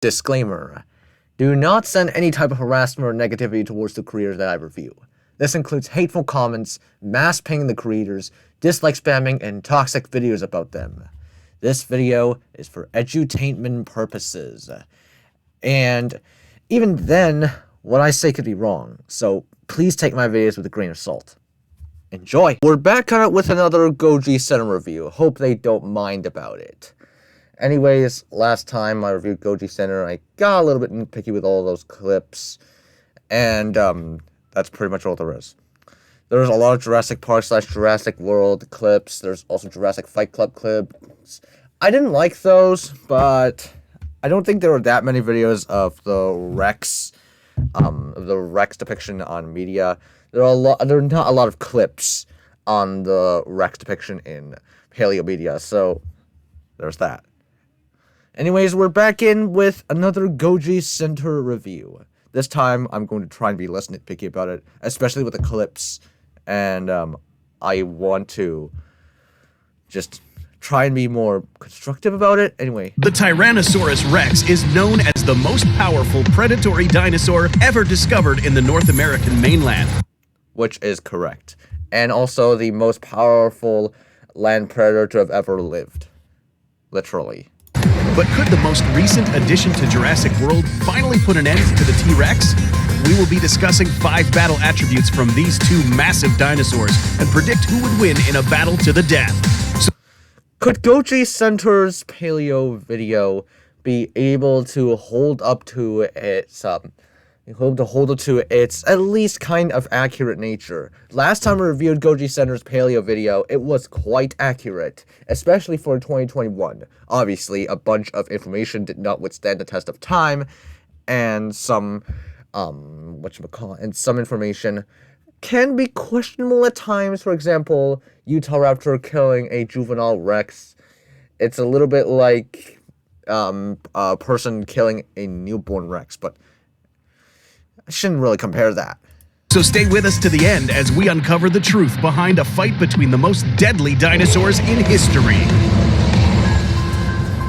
Disclaimer. Do not send any type of harassment or negativity towards the creators that I review. This includes hateful comments, mass pinging the creators, dislike spamming, and toxic videos about them. This video is for edutainment purposes. And even then, what I say could be wrong, so please take my videos with a grain of salt. Enjoy! We're back at it with another Goji Center review. Hope they don't mind about it. Anyways, last time I reviewed Goji Center, I got a little bit nitpicky with all those clips, and that's pretty much all there is. There's a lot of Jurassic Park / Jurassic World clips. There's also Jurassic Fight Club clips. I didn't like those, but I don't think there were that many videos of the Rex depiction on media. There are not a lot of clips on the Rex depiction in paleo media, so there's that. Anyways, we're back in with another Goji Center review. This time, I'm going to try and be less nitpicky about it, especially with the clips, and I want to just try and be more constructive about it. Anyway. The Tyrannosaurus Rex is known as the most powerful predatory dinosaur ever discovered in the North American mainland. Which is correct. And also the most powerful land predator to have ever lived. Literally. But could the most recent addition to Jurassic World finally put an end to the T-Rex? We will be discussing 5 battle attributes from these 2 massive dinosaurs and predict who would win in a battle to the death. Could Goji Center's paleo video be able to hold up to its at least kind of accurate nature? Last time I reviewed Goji Center's paleo video, it was quite accurate, especially for 2021. Obviously, a bunch of information did not withstand the test of time, and some information can be questionable at times. For example, Utah Raptor killing a juvenile Rex. It's a little bit like a person killing a newborn Rex, but I shouldn't really compare that. So stay with us to the end as we uncover the truth behind a fight between the most deadly dinosaurs in history.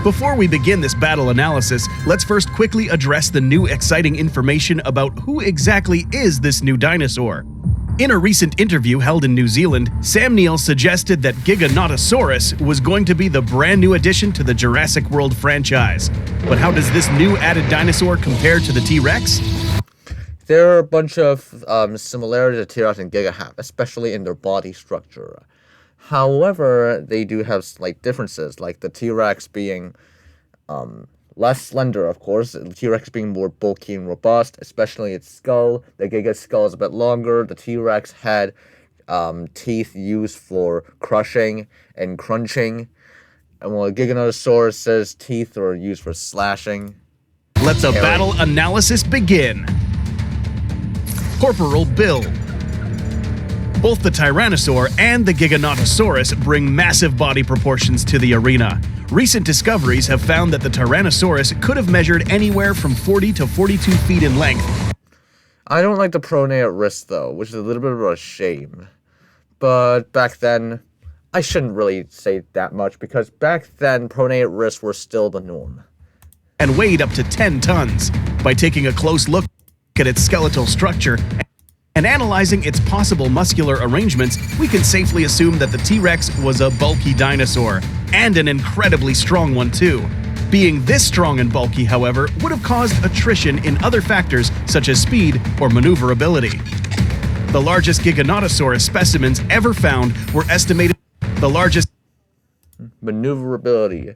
Before we begin this battle analysis, let's first quickly address the new exciting information about who exactly is this new dinosaur. In a recent interview held in New Zealand, Sam Neill suggested that Giganotosaurus was going to be the brand new addition to the Jurassic World franchise. But how does this new added dinosaur compare to the T-Rex? There are a bunch of similarities that T-Rex and Giga have, especially in their body structure. However, they do have slight differences, like the T-Rex being less slender, of course, the T-Rex being more bulky and robust, especially its skull. The Giga's skull is a bit longer. The T-Rex had teeth used for crushing and crunching, and while Giganotosaurus's teeth are used for slashing. Let the battle analysis begin. Corporal build. Both the Tyrannosaur and the Giganotosaurus bring massive body proportions to the arena. Recent discoveries have found that the Tyrannosaurus could have measured anywhere from 40 to 42 feet in length. I don't like the pronate wrist though, which is a little bit of a shame. But back then, I shouldn't really say that much, because back then pronate wrists were still the norm. And weighed up to 10 tons. By taking a close look at its skeletal structure and analyzing its possible muscular arrangements, we can safely assume that the T-Rex was a bulky dinosaur, and an incredibly strong one too. Being this strong and bulky, however, would have caused attrition in other factors such as speed or maneuverability. The largest Giganotosaurus specimens ever found were estimated the largest maneuverability.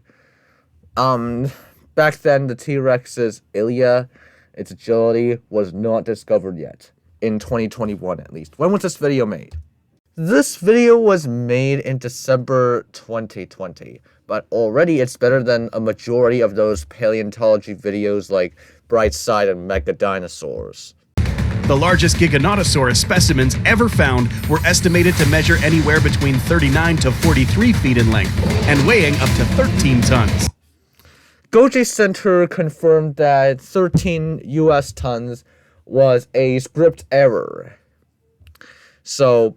Back then the T-Rex's ilia, its agility, was not discovered yet. In 2021 at least. When was this video made? This video was made in December 2020, but already it's better than a majority of those paleontology videos like Brightside and Mega Dinosaurs. The largest Giganotosaurus specimens ever found were estimated to measure anywhere between 39 to 43 feet in length and weighing up to 13 tons. Goji Center confirmed that 13 US tons was a script error. So,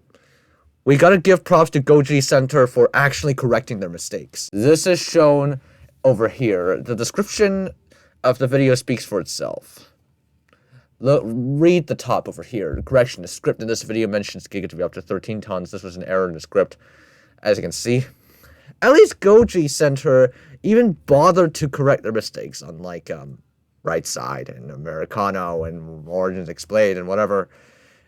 we gotta give props to Goji Center for actually correcting their mistakes. This is shown over here. The description of the video speaks for itself. Read the top over here. Correction, the script in this video mentions Giga to be up to 13 tons. This was an error in the script, as you can see. At least Goji Center even bothered to correct their mistakes, unlike Right Side and Americano and Origins Explained and whatever.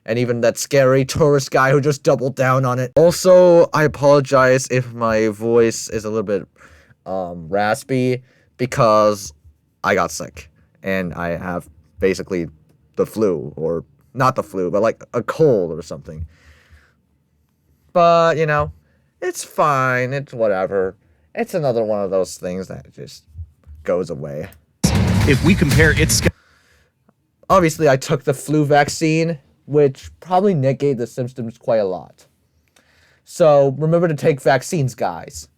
And even that scary tourist guy who just doubled down on it. Also, I apologize if my voice is a little bit raspy, because I got sick. And I have basically the flu, or not the flu, but like a cold or something. But, you know, it's fine. It's whatever. It's another one of those things that just goes away. If we compare its... Obviously, I took the flu vaccine, which probably negated the symptoms quite a lot. So, remember to take vaccines, guys.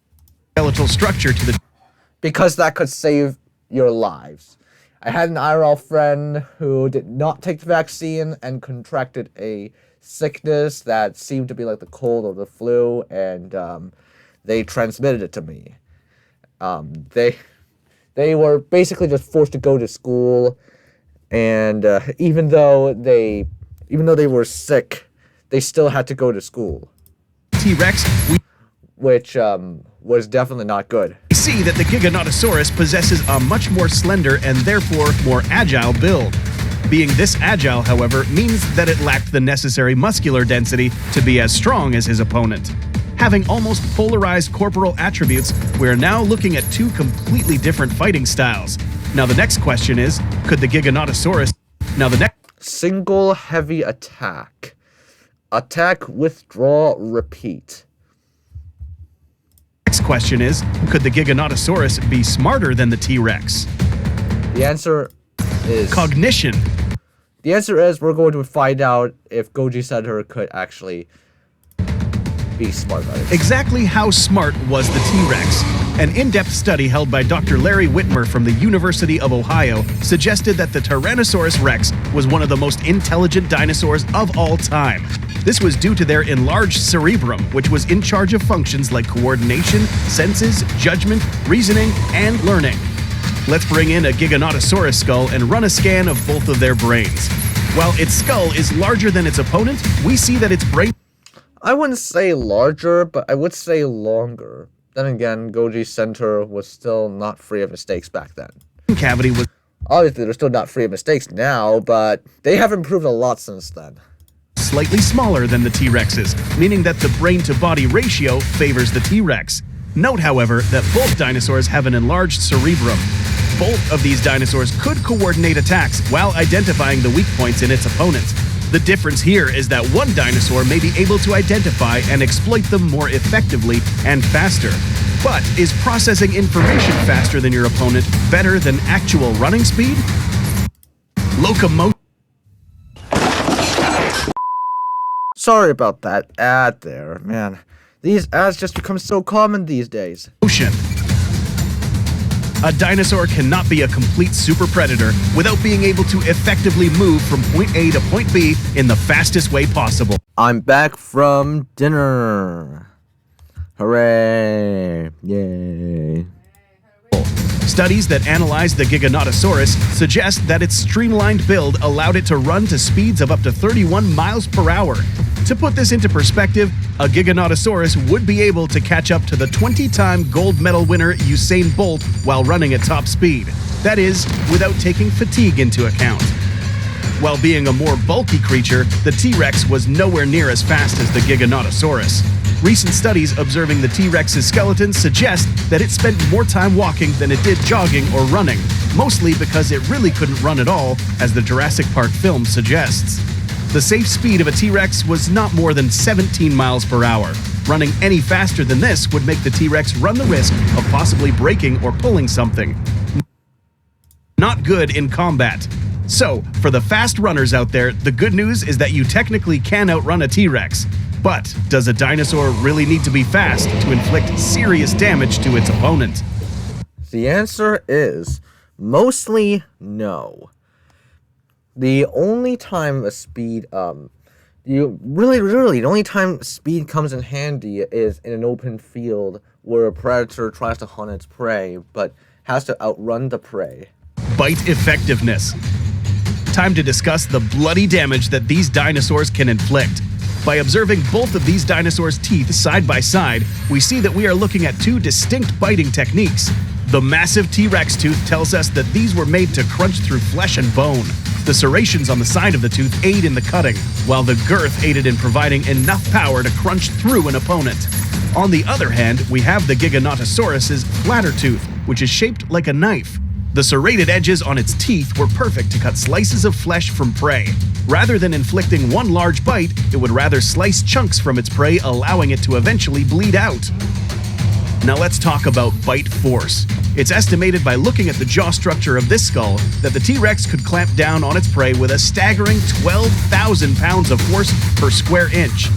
Skeletal structure to the... Because that could save your lives. I had an IRL friend who did not take the vaccine and contracted a sickness that seemed to be like the cold or the flu, and they transmitted it to me. They were basically just forced to go to school, and even though they were sick, they still had to go to school. T-Rex, which was definitely not good. We see that the Giganotosaurus possesses a much more slender and therefore more agile build. Being this agile, however, means that it lacked the necessary muscular density to be as strong as his opponent. Having almost polarized corporal attributes, we're now looking at two completely different fighting styles. Now the next question is, could the Giganotosaurus... Single heavy attack. Attack, withdraw, repeat. Next question is, could the Giganotosaurus be smarter than the T-Rex? The answer is... Cognition. The answer is, we're going to find out if Goji Center could actually be smart about it. Exactly how smart was the T-Rex? An in-depth study held by Dr. Larry Whitmer from the University of Ohio suggested that the Tyrannosaurus Rex was one of the most intelligent dinosaurs of all time. This was due to their enlarged cerebrum, which was in charge of functions like coordination, senses, judgment, reasoning, and learning. Let's bring in a Giganotosaurus skull and run a scan of both of their brains. While its skull is larger than its opponent, we see that its brain... I wouldn't say larger, but I would say longer. Then again, Goji Center was still not free of mistakes back then. Cavity was... Obviously, they're still not free of mistakes now, but they have improved a lot since then. Slightly smaller than the T-Rex's, meaning that the brain-to-body ratio favors the T-Rex. Note, however, that both dinosaurs have an enlarged cerebrum. Both of these dinosaurs could coordinate attacks while identifying the weak points in its opponent. The difference here is that one dinosaur may be able to identify and exploit them more effectively and faster. But is processing information faster than your opponent better than actual running speed? Locomotion. Sorry about that ad there, man. These ads just become so common these days. A dinosaur cannot be a complete super predator without being able to effectively move from point A to point B in the fastest way possible. I'm back from dinner. Hooray! Yay. Studies that analyze the Giganotosaurus suggest that its streamlined build allowed it to run to speeds of up to 31 miles per hour. To put this into perspective, a Giganotosaurus would be able to catch up to the 20-time gold medal winner Usain Bolt while running at top speed. That is, without taking fatigue into account. While being a more bulky creature, the T-Rex was nowhere near as fast as the Giganotosaurus. Recent studies observing the T-Rex's skeleton suggest that it spent more time walking than it did jogging or running, mostly because it really couldn't run at all, as the Jurassic Park film suggests. The safe speed of a T-Rex was not more than 17 miles per hour. Running any faster than this would make the T-Rex run the risk of possibly breaking or pulling something. Not good in combat. So, for the fast runners out there, the good news is that you technically can outrun a T-Rex. But does a dinosaur really need to be fast to inflict serious damage to its opponent? The answer is mostly no. The only time a speed, the only time speed comes in handy is in an open field where a predator tries to hunt its prey, but has to outrun the prey. bite effectiveness. Time to discuss the bloody damage that these dinosaurs can inflict. By observing both of these dinosaurs' teeth side by side, we see that we are looking at two distinct biting techniques. The massive T-Rex tooth tells us that these were made to crunch through flesh and bone. The serrations on the side of the tooth aid in the cutting, while the girth aided in providing enough power to crunch through an opponent. On the other hand, we have the Giganotosaurus's flatter tooth, which is shaped like a knife. The serrated edges on its teeth were perfect to cut slices of flesh from prey. Rather than inflicting one large bite, it would rather slice chunks from its prey, allowing it to eventually bleed out. Now let's talk about bite force. It's estimated by looking at the jaw structure of this skull that the T-Rex could clamp down on its prey with a staggering 12,000 pounds of force per square inch.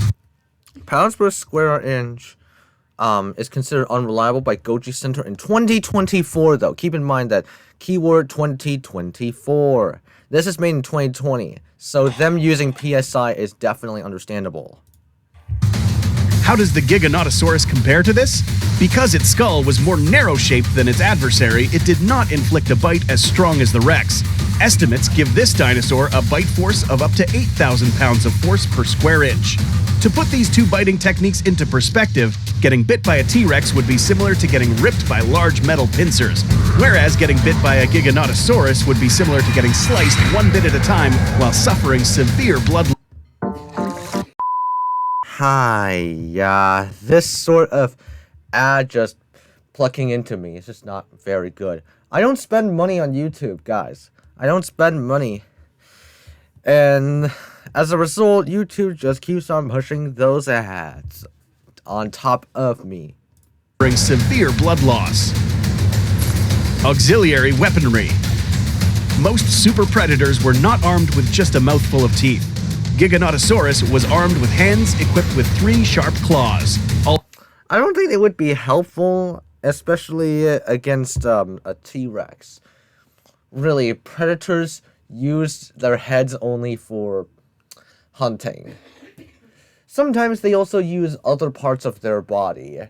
Pounds per square inch is considered unreliable by Goji Center in 2024, though. Keep in mind that keyword 2024. This is made in 2020, so them using PSI is definitely understandable. How does the Giganotosaurus compare to this? Because its skull was more narrow-shaped than its adversary, it did not inflict a bite as strong as the Rex. Estimates give this dinosaur a bite force of up to 8,000 pounds of force per square inch. To put these two biting techniques into perspective, getting bit by a T-Rex would be similar to getting ripped by large metal pincers, whereas getting bit by a Giganotosaurus would be similar to getting sliced one bit at a time while suffering severe blood. Hi, this sort of ad just plucking into me is just not very good. I don't spend money on YouTube, guys. I don't spend money. And as a result, YouTube just keeps on pushing those ads on top of me. Bring severe blood loss. Auxiliary weaponry. Most super predators were not armed with just a mouthful of teeth. Giganotosaurus was armed with hands equipped with 3 sharp claws. I don't think they would be helpful, especially against a T-Rex. Really, predators use their heads only for hunting. Sometimes they also use other parts of their body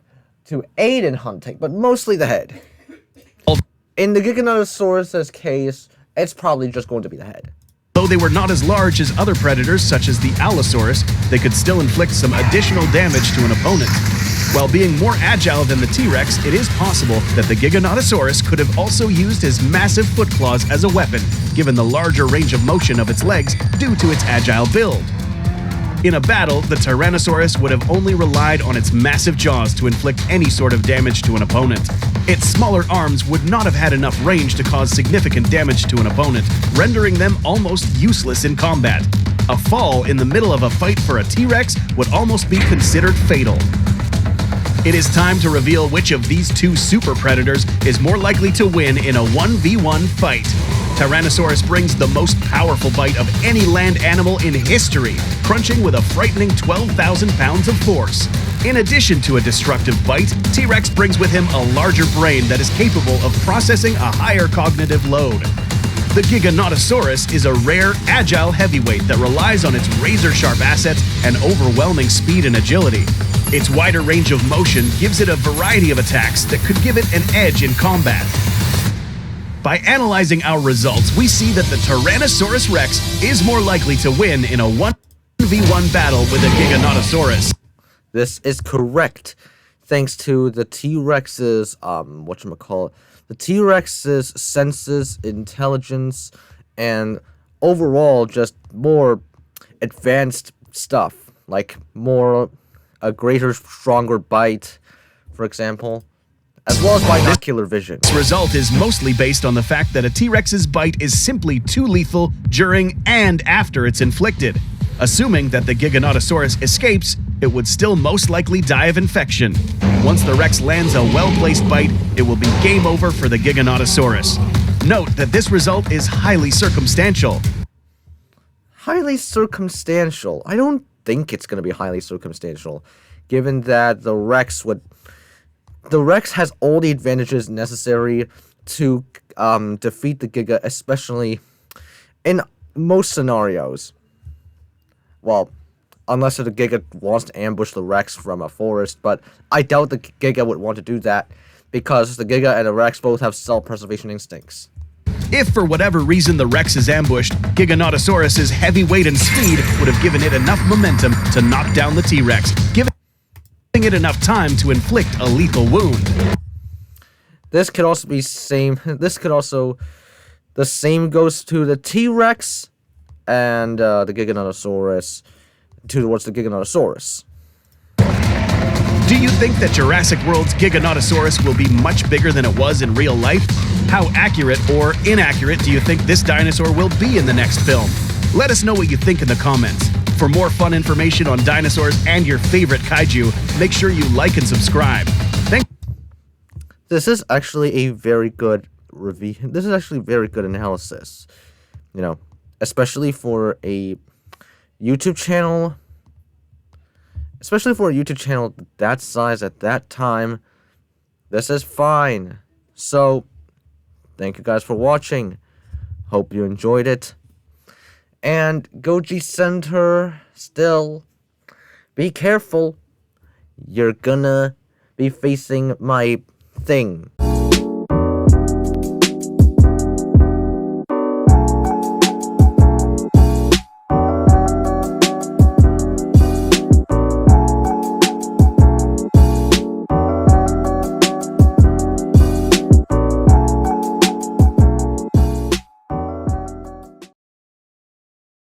to aid in hunting, but mostly the head. In the Giganotosaurus' case, it's probably just going to be the head. Though they were not as large as other predators such as the Allosaurus, they could still inflict some additional damage to an opponent. While being more agile than the T-Rex, it is possible that the Giganotosaurus could have also used his massive foot claws as a weapon, given the larger range of motion of its legs due to its agile build. In a battle, the Tyrannosaurus would have only relied on its massive jaws to inflict any sort of damage to an opponent. Its smaller arms would not have had enough range to cause significant damage to an opponent, rendering them almost useless in combat. A fall in the middle of a fight for a T-Rex would almost be considered fatal. It is time to reveal which of these two super predators is more likely to win in a 1v1 fight. Tyrannosaurus brings the most powerful bite of any land animal in history, crunching with a frightening 12,000 pounds of force. In addition to a destructive bite, T-Rex brings with him a larger brain that is capable of processing a higher cognitive load. The Giganotosaurus is a rare, agile heavyweight that relies on its razor-sharp assets and overwhelming speed and agility. Its wider range of motion gives it a variety of attacks that could give it an edge in combat. By analyzing our results, we see that the Tyrannosaurus Rex is more likely to win in a 1v1 battle with a Giganotosaurus. This is correct, thanks to the T-Rex's, the T-Rex's senses, intelligence, and overall just more advanced stuff, like a greater, stronger bite, for example, as well as binocular vision. This result is mostly based on the fact that a T-Rex's bite is simply too lethal during and after it's inflicted. Assuming that the Giganotosaurus escapes, it would still most likely die of infection. Once the Rex lands a well-placed bite, it will be game over for the Giganotosaurus. Note that this result is highly circumstantial. Highly circumstantial? I don't think it's going to be highly circumstantial, given that the Rex has all the advantages necessary to defeat the Giga, especially in most scenarios. Well, unless the Giga wants to ambush the Rex from a forest, but I doubt the Giga would want to do that, because the Giga and the Rex both have self-preservation instincts. If for whatever reason the Rex is ambushed, Giganotosaurus's heavy weight and speed would have given it enough momentum to knock down the T-Rex, giving it enough time to inflict a lethal wound. This could also be the same goes to the T-Rex and the Giganotosaurus towards the Giganotosaurus. Do you think that Jurassic World's Giganotosaurus will be much bigger than it was in real life? How accurate or inaccurate do you think this dinosaur will be in the next film? Let us know what you think in the comments. For more fun information on dinosaurs and your favorite kaiju, make sure you like and subscribe. This is actually a very good review. This is actually very good analysis. You know, especially for a YouTube channel. Especially for a YouTube channel that size at that time. This is fine. So, thank you guys for watching. Hope you enjoyed it. And Goji Center, still, be careful. You're gonna be facing my thing.